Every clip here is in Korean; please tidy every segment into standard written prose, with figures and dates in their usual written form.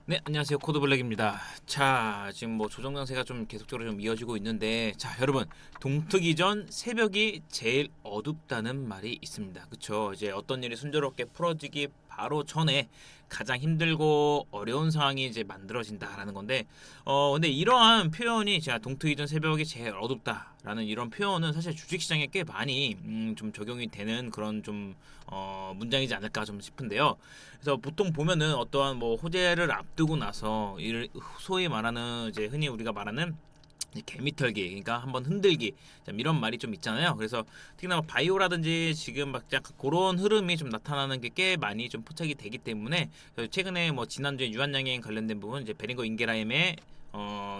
네, 안녕하세요. 코드블랙입니다. 자, 지금 뭐 조정 강세가 좀 계속적으로 좀 이어지고 있는데, 자, 여러분, 동트기 전 새벽이 제일 어둡다는 말이 있습니다. 그쵸? 이제 어떤 일이 순조롭게 풀어지기 바로 전에 가장 힘들고 어려운 상황이 이제 만들어진다라는 건데, 근데 이러한 표현이 제가 동트기 전 새벽이 제일 어둡다라는 이런 표현은 사실 주식시장에 꽤 많이 좀 적용이 되는 그런 좀 문장이지 않을까 좀 싶은데요. 그래서 보통 보면은 어떠한 뭐 호재를 앞두고 나서 소위 말하는 이제 흔히 우리가 말하는 개미털기, 그러니까 한번 흔들기, 이런 말이 좀 있잖아요. 그래서 특히나 뭐 바이오라든지 지금 막 약간 그런 흐름이 좀 나타나는 게 꽤 많이 좀 포착이 되기 때문에 최근에 뭐 지난주에 유한양행 관련된 부분, 이제 베링거 인게라임의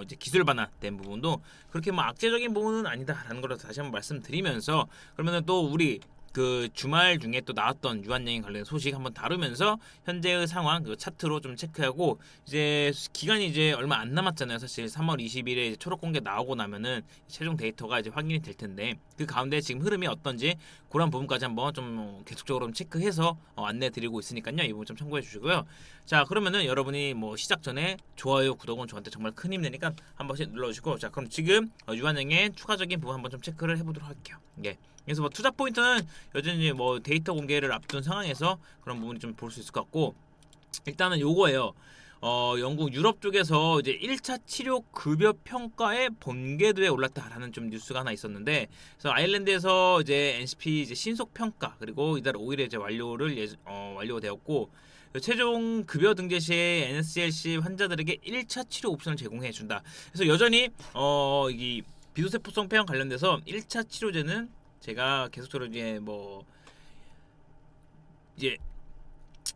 이제 기술 반환된 부분도 그렇게 뭐 악재적인 부분은 아니다라는 걸 다시 한번 말씀드리면서, 그러면은 또 우리 그 주말 중에 또 나왔던 유한양행 관련 소식 한번 다루면서 현재의 상황 그 차트로 좀 체크하고, 이제 기간이 이제 얼마 안 남았잖아요. 사실 3월 20일에 초록 공개 나오고 나면은 최종 데이터가 이제 확인이 될 텐데, 그 가운데 지금 흐름이 어떤지 그런 부분까지 한번 좀 계속적으로 체크해서 안내 드리고 있으니까요. 이 부분 좀 참고해 주시고요. 자, 그러면은 여러분이 뭐 시작 전에 좋아요, 구독은 저한테 정말 큰 힘 되니까 한 번씩 눌러주시고, 자, 그럼 지금 유한행의 추가적인 부분 한번 좀 체크를 해보도록 할게요. 예. 그래서 뭐 투자 포인트는 여전히 뭐 데이터 공개를 앞둔 상황에서 그런 부분이 좀 볼 수 있을 것 같고, 일단은 요거예요. 영국 유럽 쪽에서 이제 1차 치료 급여 평가에 번개도에 올랐다라는 좀 뉴스가 하나 있었는데, 그래서 아일랜드에서 이제 NCP 이제 신속 평가, 그리고 이달 5일에 이제 완료되었고, 최종 급여 등재 시에 NSCLC 환자들에게 1차 치료 옵션을 제공해 준다. 그래서 여전히 이 비도세포성 폐암 관련돼서 1차 치료제는 제가 계속적으로 이제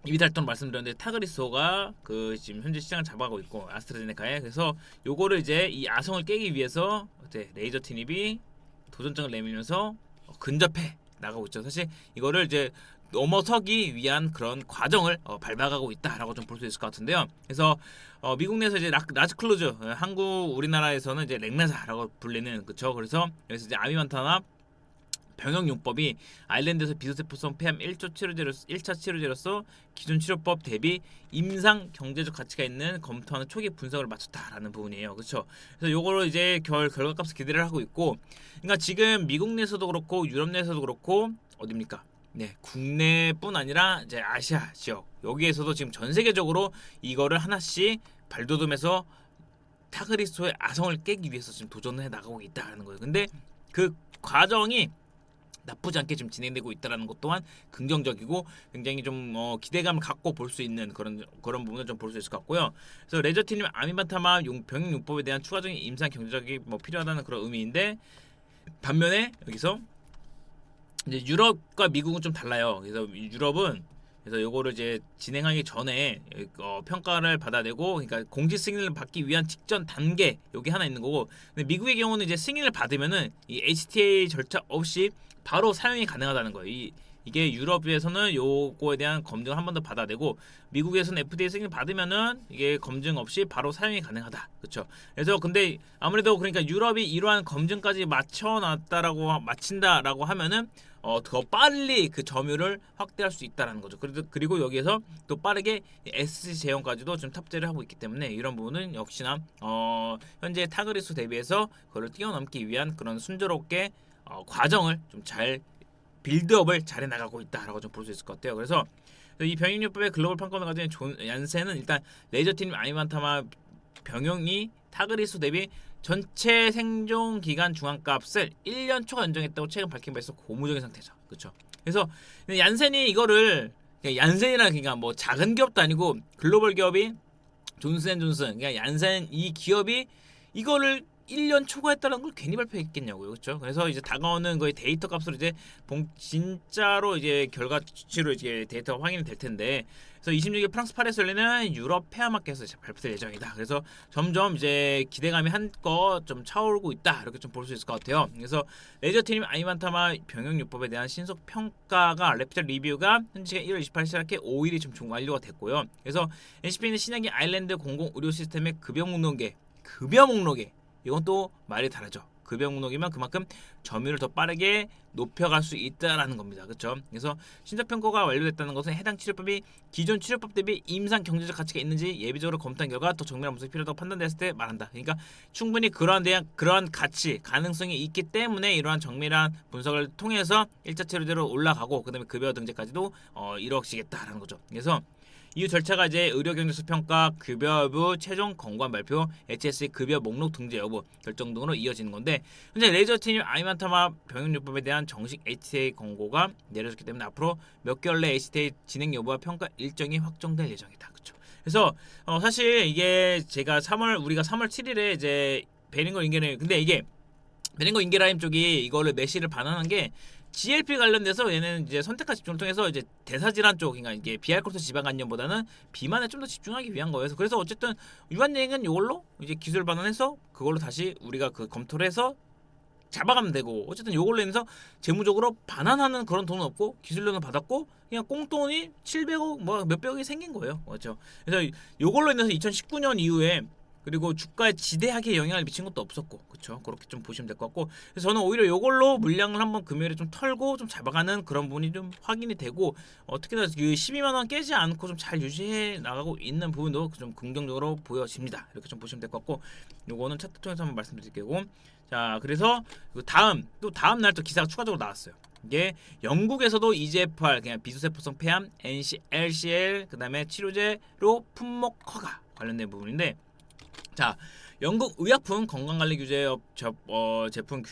이비탈톤 말씀드렸는데, 타그리소가 그 지금 현재 시장을 잡아가고 있고, 아스트라제네카에. 그래서 요거를 이제 이 아성을 깨기 위해서 이제 레이저 티닙이 도전장을 내밀면서 근접해 나가고 있죠. 사실 이거를 이제 넘어서기 위한 그런 과정을 밟아가고 있다라고 좀 볼 수 있을 것 같은데요. 그래서 미국 내에서 이제 라즈클루즈, 한국 우리나라에서는 이제 렉나사라고 불리는, 그쵸. 그래서 여기서 이제 아미반타나 병역용법이 아일랜드에서 비도세포성 폐암 1차 치료제로서 기존 치료법 대비 임상 경제적 가치가 있는 검토하는 초기 분석을 마쳤다라는 부분이에요. 그렇죠? 그래서 요거를 이제 결과값을 기대를 하고 있고, 그러니까 지금 미국 내에서도 그렇고 유럽 내에서도 그렇고 어딥니까? 네, 국내뿐 아니라 이제 아시아 지역 여기에서도 지금 전 세계적으로 이거를 하나씩 발돋움해서 타그리스토의 아성을 깨기 위해서 지금 도전을 해 나가고 있다는 거예요. 근데 그 과정이 나쁘지 않게 좀 진행되고 있다는 것 또한 긍정적이고, 굉장히 좀 기대감을 갖고 볼 수 있는 그런 부분을 좀 볼 수 있을 것 같고요. 그래서 레저팀 아미반타마 병역용법에 대한 추가적인 임상 경제적이 뭐 필요하다는 그런 의미인데, 반면에 여기서 이제 유럽과 미국은 좀 달라요. 그래서 유럽은 그래서 요거를 이제 진행하기 전에 평가를 받아내고, 그러니까 공지 승인을 받기 위한 직전 단계 여기 하나 있는 거고, 근데 미국의 경우는 이제 승인을 받으면은 이 HTA 절차 없이 바로 사용이 가능하다는 거예요. 이게 유럽에서는 요거에 대한 검증을 한 번 더 받아내고, 미국에서는 FDA 승인 받으면은 이게 검증 없이 바로 사용이 가능하다. 그렇죠? 그래서 근데 아무래도 그러니까 유럽이 이러한 검증까지 마친다라고 하면은 더 빨리 그 점유율을 확대할 수 있다라는 거죠. 그리고 여기에서 또 빠르게 SC 제형까지도 좀 탑재를 하고 있기 때문에, 이런 부분은 역시나 현재 타그리스 대비해서 그걸 뛰어넘기 위한 그런 순조롭게 과정을 좀 잘 빌드업을 잘해 나가고 있다라고 좀 볼 수 있을 것 같아요. 그래서 이 병역요법의 글로벌 판권을 가진 얀센은 일단 레이저팀 아이반타마 병용이 타그리스 대비 전체 생존 기간 중앙값을 1년 초과 연장했다고 최근 밝힌 바 있어 고무적인 상태죠. 그렇죠? 그래서 얀센이 이거를, 얀센이라는, 그러니까 뭐 작은 기업도 아니고 글로벌 기업이 존슨앤존슨, 그러니까 얀센 이 기업이 이거를 1년 초과했다는 걸 괜히 발표했겠냐고요. 그렇죠? 그래서 이제 다가오는 거의 데이터 값으로 이제 진짜로 이제 결과치로 이제 데이터가 확인이 될 텐데, 그래서 26일 프랑스 파리에서 열리는 유럽 폐암학회에서 발표될 예정이다. 그래서 점점 이제 기대감이 한껏 좀 차오르고 있다, 이렇게 좀 볼 수 있을 것 같아요. 그래서 레이저팀 아이반타마 병역요법에 대한 신속 평가가 레피셜 리뷰가 현지가 1월 28일 시작해 5일이 좀 완료가 됐고요. 그래서 NCP는 신약의 아일랜드 공공 의료 시스템의 급여 목록에 이건 또 말이 다르죠. 급여 목록이면 그만큼 점유율을 더 빠르게 높여갈 수 있다라는 겁니다. 그렇죠? 그래서 신속 평가가 완료됐다는 것은 해당 치료법이 기존 치료법 대비 임상 경제적 가치가 있는지 예비적으로 검토한 결과 더 정밀한 분석이 필요하다고 판단됐을 때 말한다. 그러니까 충분히 그러한 가치, 가능성이 있기 때문에 이러한 정밀한 분석을 통해서 1차 치료제로 올라가고 그다음에 급여 등재까지도 이루어지겠다라는 거죠. 그래서 이후 절차가 이제 의료 경제수 평가, 급여 여부, 최종 건관 발표, HSE 급여 목록 등재 여부 결정 등으로 이어지는 건데 현재 레이저틴 아이만타마 병용요법에 대한 정식 HTA 권고가 내려졌기 때문에 앞으로 몇 개월 내 HTA 진행 여부와 평가 일정이 확정될 예정이다. 그렇죠? 그래서 사실 이게 우리가 3월 7일에 이제 베링거 인게라임 근데 이게 베링거 인게라임 쪽이 이거를 메시를 반환한 게 GLP 관련돼서 얘는 이제 선택과 집중을 통해서 이제 대사질환 쪽, 그러니까 이게 비알코올성 지방간염보다는 비만에 좀 더 집중하기 위한 거예요. 그래서 어쨌든 유한여행은 이걸로 이제 기술 반환해서 그걸로 다시 우리가 그 검토를 해서 잡아가면 되고 어쨌든 요걸로 인해서 재무적으로 반환하는 그런 돈은 없고 기술료는 받았고 그냥 꽁돈이 700억 뭐 몇백억이 생긴 거예요. 그렇죠? 그래서 요걸로 인해서 2019년 이후에 그리고 주가에 지대하게 영향을 미친 것도 없었고, 그렇죠? 그렇게 좀 보시면 될 것 같고, 그래서 저는 오히려 이걸로 물량을 한번 금요일에 좀 털고 좀 잡아가는 그런 부분이 좀 확인이 되고, 특히나 그 12만 원 깨지 않고 좀 잘 유지해 나가고 있는 부분도 좀 긍정적으로 보여집니다. 이렇게 좀 보시면 될 것 같고, 요거는 차트 통해서 한번 말씀드릴게요. 자, 그래서 다음 날 또 기사가 추가적으로 나왔어요. 이게 영국에서도 EGFR 그냥 비수세포성 폐암, LCL 그다음에 치료제로 품목 허가 관련된 부분인데. 자, 영국 의약품 건강관리규제업 제품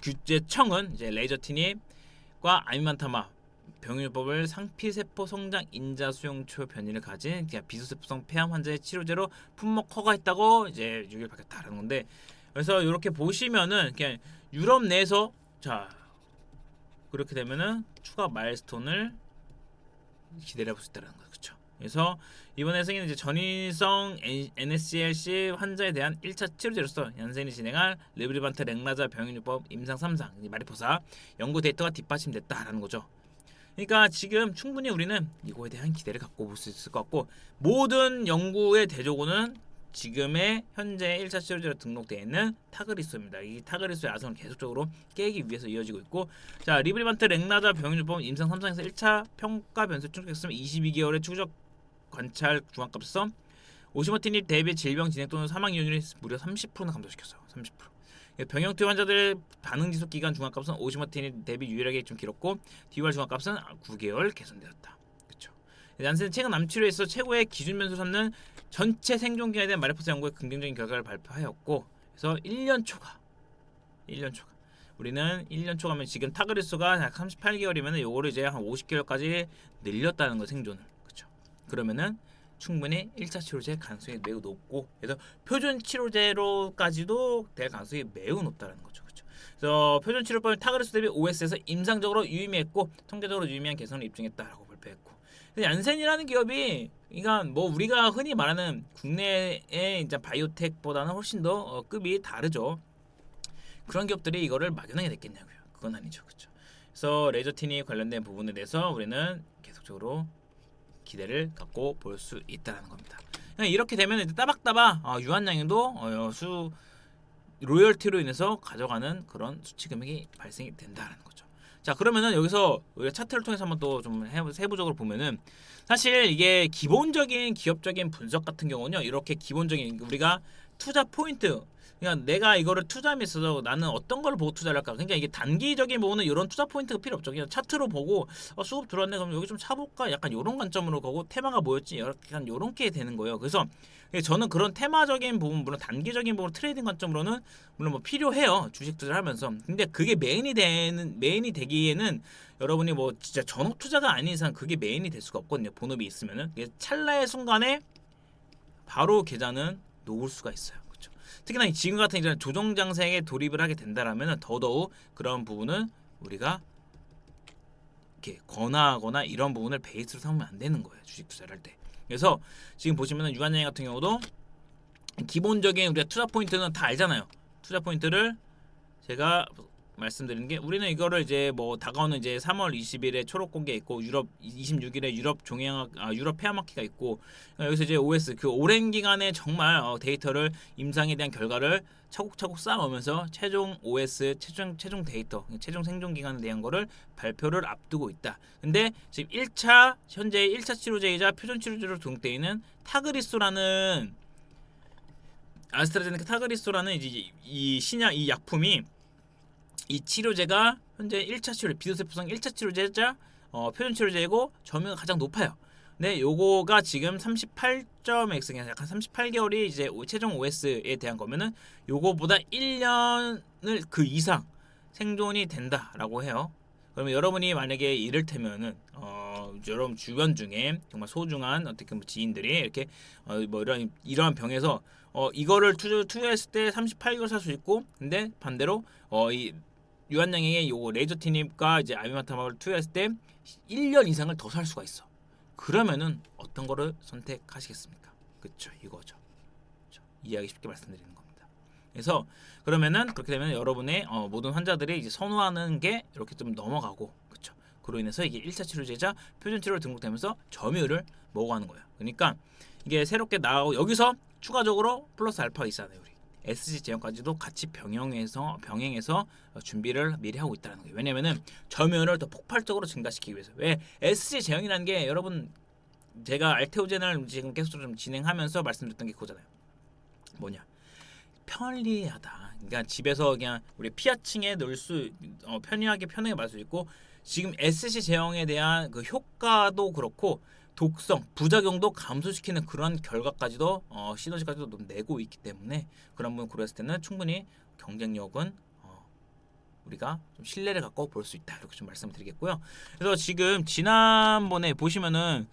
규제청은 이제 레이저티닙과 아미만타마 병용요법을 상피세포 성장 인자 수용초 변이를 가진 그냥 비수세포성 폐암 환자의 치료제로 품목 허가했다고 이제 6일 밝혔다라는 건데, 그래서 이렇게 보시면은 그냥 유럽 내에서 자 그렇게 되면은 추가 마일스톤을 기대해 볼 수 있다는 거죠. 그렇죠? 그래서 이번에 생긴 이제 전이성 NSCLC 환자에 대한 1차 치료제로서 얀센이 진행할 리브리반트 렉라자 병용요법 임상 3상 마리포사 연구 데이터가 뒷받침됐다라는 거죠. 그러니까 지금 충분히 우리는 이거에 대한 기대를 갖고 볼 수 있을 것 같고, 모든 연구의 대조고는 지금의 현재 1차 치료제로 등록되어 있는 타그리스입니다. 이 타그리스의 아성을 계속적으로 깨기 위해서 이어지고 있고, 자 리브리반트 렉라자 병용요법 임상 3상에서 1차 평가 변수 충족했으면 22개월의 추적 관찰 중앙값에서 오시모티닙 대비 질병 진행 또는 사망 이율이 무려 30%나 감소시켰어요. 30%. 병용 투여 환자들 반응 지속 기간 중앙값은 오시모티닙 대비 유일하게 좀 길었고 DOR 중앙값은 9개월 개선되었다. 그렇죠. 얀센은 최근 암치료에서 최고의 기준 변수 삼는 전체 생존 기간에 대한 마리포사 연구의 긍정적인 결과를 발표하였고, 그래서 1년 초과 우리는 1년 초과면 지금 타그리스가 약 38개월이면 요거를 이제 한 50개월까지 늘렸다는 거 생존을. 그러면은 충분히 1차 치료제 가능성이 매우 높고, 그래서 표준 치료제로까지도 될 가능성이 매우 높다는 거죠. 그렇죠? 그래서 표준 치료법은 타그리스 대비 OS에서 임상적으로 유의미했고 통계적으로 유의미한 개선을 입증했다라고 발표했고, 얀센이라는 기업이 그러니까 뭐 우리가 흔히 말하는 국내의 이제 바이오텍보다는 훨씬 더 급이 다르죠. 그런 기업들이 이거를 막연하게 냈겠냐고요. 그건 아니죠. 그렇죠? 그래서 레이저틴이 관련된 부분에 대해서 우리는 계속적으로 기대를 갖고 볼 수 있다는 겁니다. 이렇게 되면 이제 따박따박 유한양도 로열티로 인해서 가져가는 그런 수치 금액이 발생이 된다는 거죠. 자, 그러면은 여기서 우리가 차트를 통해서 한번 또 좀 세부적으로 보면은 사실 이게 기본적인 기업적인 분석 같은 경우는요, 이렇게 기본적인 우리가 투자 포인트, 그러니까 내가 이거를 투자함에 있어서 나는 어떤 걸 보고 투자를 할까? 그러니까 이게 단기적인 부분은 이런 투자 포인트가 필요 없죠. 그냥 차트로 보고 수급 들어왔네 그럼 여기 좀 사볼까? 약간 이런 관점으로 가고 테마가 뭐였지? 약간 요렇게 되는 거예요. 그래서 저는 그런 테마적인 부분, 물론 단기적인 부분 트레이딩 관점으로는 물론 뭐 필요해요. 주식 투자를 하면서. 근데 그게 메인이 되기에는 여러분이 뭐 진짜 전업 투자가 아닌 이상 그게 메인이 될 수가 없거든요. 본업이 있으면은. 찰나의 순간에 바로 계좌는 놓을 수가 있어요. 특히나 지금 같은 이런 조정 장세에 돌입을 하게 된다라면 더더욱 그런 부분은 우리가 이렇게 권하거나 이런 부분을 베이스로 삼으면 안 되는 거예요. 주식 투자를 할 때. 그래서 지금 보시면은 유한양행 같은 경우도 기본적인 우리가 투자 포인트는 다 알잖아요. 투자 포인트를 제가 말씀드리는 게 우리는 이거를 이제 뭐 다가오는 이제 3월 20일에 초록 공개 있고 유럽 26일에 유럽 종양 유럽 폐암학기가 있고 여기서 이제 OS 그 오랜 기간에 정말 데이터를 임상에 대한 결과를 차곡차곡 쌓아오면서 최종 OS 최종 데이터 최종 생존 기간에 대한 거를 발표를 앞두고 있다. 근데 지금 1차 현재 1차 치료제이자 표준 치료제로 등록되어 있는 타그리소라는 아스트라제네카 타그리소라는 이제 이 신약 이 약품이 이 치료제가 현재 1차 치료 비도세포성 1차 치료제자 표준 치료제이고 점유가 가장 높아요. 근데 요거가 지금 38.x 약간 38개월이 이제 최종 OS에 대한 거면은 요거보다 1년을 그 이상 생존이 된다라고 해요. 그러면 여러분이 만약에 이를테면은 여러분 주변 중에 정말 소중한 어떻게 뭐 지인들이 이렇게 뭐 이러한 병에서 이거를 투여했을 때 38개월 살 수 있고 근데 반대로 이 유한양에게 요거 레이저티닙과 이제 아미마타막을 투여했을 때 1년 이상을 더 살 수가 있어. 그러면은 어떤 거를 선택하시겠습니까? 그쵸 이거죠. 그쵸? 이해하기 쉽게 말씀드리는 겁니다. 그래서 그러면은 그렇게 되면 여러분의 모든 환자들이 이제 선호하는 게 이렇게 좀 넘어가고 그쵸. 그로 인해서 이게 1차 치료제자 표준 치료로 등록되면서 점유율을 먹어가는 거예요. 그러니까 이게 새롭게 나오고 여기서 추가적으로 플러스 알파가 있잖아요. 우리 SG 제형까지도 같이 병행해서 준비를 미리 하고 있다는 거예요. 왜냐면은 점유율을 더 폭발적으로 증가시키기 위해서. 왜 SG 제형이라는 게 여러분 제가 알테오젠을 지금 계속 좀 진행하면서 말씀드렸던 게 그거잖아요. 뭐냐? 편리하다. 그러니까 집에서 그냥 우리 피하층에 넣을 수 편하게 말할 수 있고 지금 SG 제형에 대한 그 효과도 그렇고 독성, 부작용도 감소시키는 그런 결과까지도 시너지까지도 내고 있기 때문에 그런 부분 고려했을 때는 충분히 경쟁력은 우리가 좀 신뢰를 갖고 볼 수 있다 이렇게 좀 말씀드리겠고요. 그래서 지금 지난번에 보시면은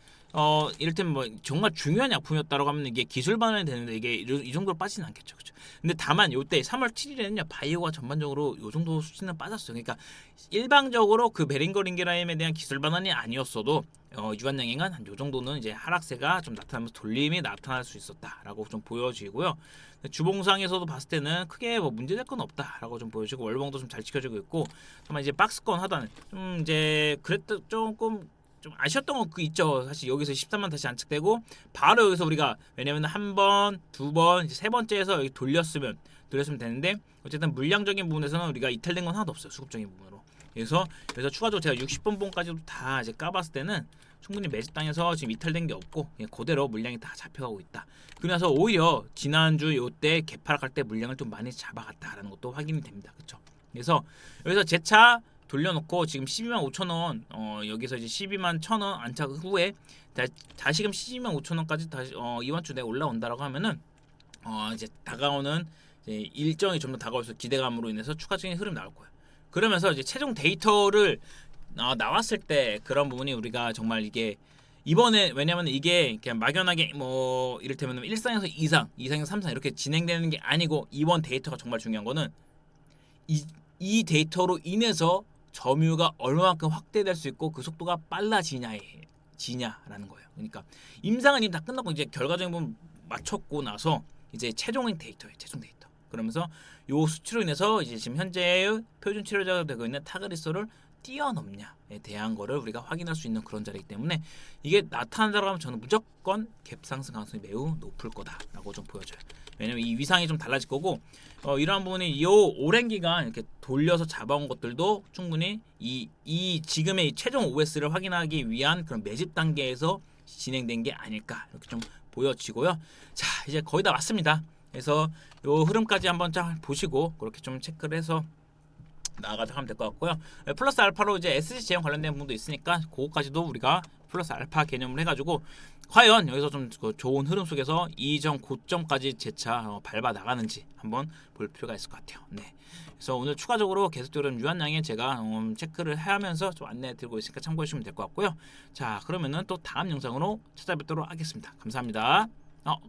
이를테면 뭐 정말 중요한 약품이었다라고 하면 이게 기술 반환이 되는데 이게 이 정도로 빠지진 않겠죠, 그렇죠? 근데 다만 요때 3월 7일에는요 바이오가 전반적으로 요 정도 수치는 빠졌어요. 그러니까 일방적으로 그 베링거링게라임에 대한 기술 반환이 아니었어도 유한양행은 한 요 정도는 이제 하락세가 좀 나타나면서 돌림이 나타날 수 있었다라고 좀 보여지고요. 주봉상에서도 봤을 때는 크게 뭐 문제될 건 없다라고 좀 보여지고 월봉도 좀 잘 지켜지고 있고 다만 이제 박스권 하단 좀 이제 그랬던 조금 좀 아쉬웠던 거 그 있죠. 사실 여기서 13만 다시 안착되고 바로 여기서 우리가 왜냐면 한 번, 두 번, 이제 세 번째에서 여기 돌렸으면 되는데 어쨌든 물량적인 부분에서는 우리가 이탈된 건 하나도 없어요. 수급적인 부분으로. 그래서 추가적으로 제가 60분봉까지도 다 이제 까봤을 때는 충분히 매집당해서 지금 이탈된 게 없고 그대로 물량이 다 잡혀가고 있다. 그래서 오히려 지난주 요때 개파락할 때 물량을 좀 많이 잡아갔다라는 것도 확인이 됩니다. 그렇죠? 그래서 여기서 재차 돌려놓고 지금 12만 5천 원 여기서 이제 12만 1천 원 안착 후에 다시금 12만 5천 원까지 다시 이번 주 내에 올라온다라고 하면은 이제 다가오는 이제 일정이 좀 더 다가올수 기대감으로 인해서 추가적인 흐름 나올 거예요. 그러면서 이제 최종 데이터를 나왔을 때 그런 부분이 우리가 정말 이게 이번에 왜냐면 이게 그냥 막연하게 뭐 이를테면 1상에서 2상, 2상에서 3상 이렇게 진행되는 게 아니고 이번 데이터가 정말 중요한 거는 이 데이터로 인해서 점유가 얼마만큼 확대될 수 있고 그 속도가 빨라지냐라는 거예요. 그러니까 임상은 이미 다 끝나고 이제 결과적인 부분 맞췄고 나서 이제 최종 데이터. 그러면서 요 수치로 인해서 이제 지금 현재의 표준 치료제가 되고 있는 타그리소를 뛰어넘냐에 대한 거를 우리가 확인할 수 있는 그런 자리이기 때문에 이게 나타난다고 하면 저는 무조건 갭 상승 가능성이 매우 높을 거다라고 좀 보여져요. 왜냐면 이 위상이 좀 달라질 거고 이러한 부분이 이 오랜 기간 이렇게 돌려서 잡아온 것들도 충분히 이 지금의 최종 OS를 확인하기 위한 그런 매집 단계에서 진행된 게 아닐까 이렇게 좀 보여지고요. 자 이제 거의 다 왔습니다. 그래서 요 흐름까지 한번 쫙 보시고 그렇게 좀 체크를 해서 나아가도록 하면 될 것 같고요. 플러스 알파로 이제 SG 제형 관련된 부분도 있으니까 그거까지도 우리가 플러스 알파 개념을 해가지고 과연 여기서 좀 좋은 흐름 속에서 이전 고점까지 재차 밟아 나가는지 한번 볼 필요가 있을 것 같아요. 네. 그래서 오늘 추가적으로 계속적으로 유한양에 제가 체크를 하면서 좀 안내 드리고 있으니까 참고해 주시면 될 것 같고요. 자 그러면은 또 다음 영상으로 찾아뵙도록 하겠습니다. 감사합니다.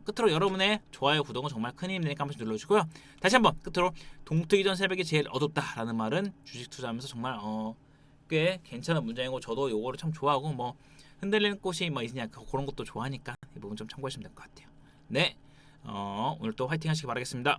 끝으로 여러분의 좋아요, 구독은 정말 큰 힘이 되니까 한 번씩 눌러주시고요. 다시 한번 끝으로 동트기 전 새벽이 제일 어둡다라는 말은 주식 투자하면서 정말 꽤 괜찮은 문장이고 저도 요거를 참 좋아하고 뭐 흔들리는 꽃이 뭐 있으냐 그런 것도 좋아하니까 이 부분 좀 참고하시면 될 것 같아요. 네, 오늘 또 화이팅 하시기 바라겠습니다.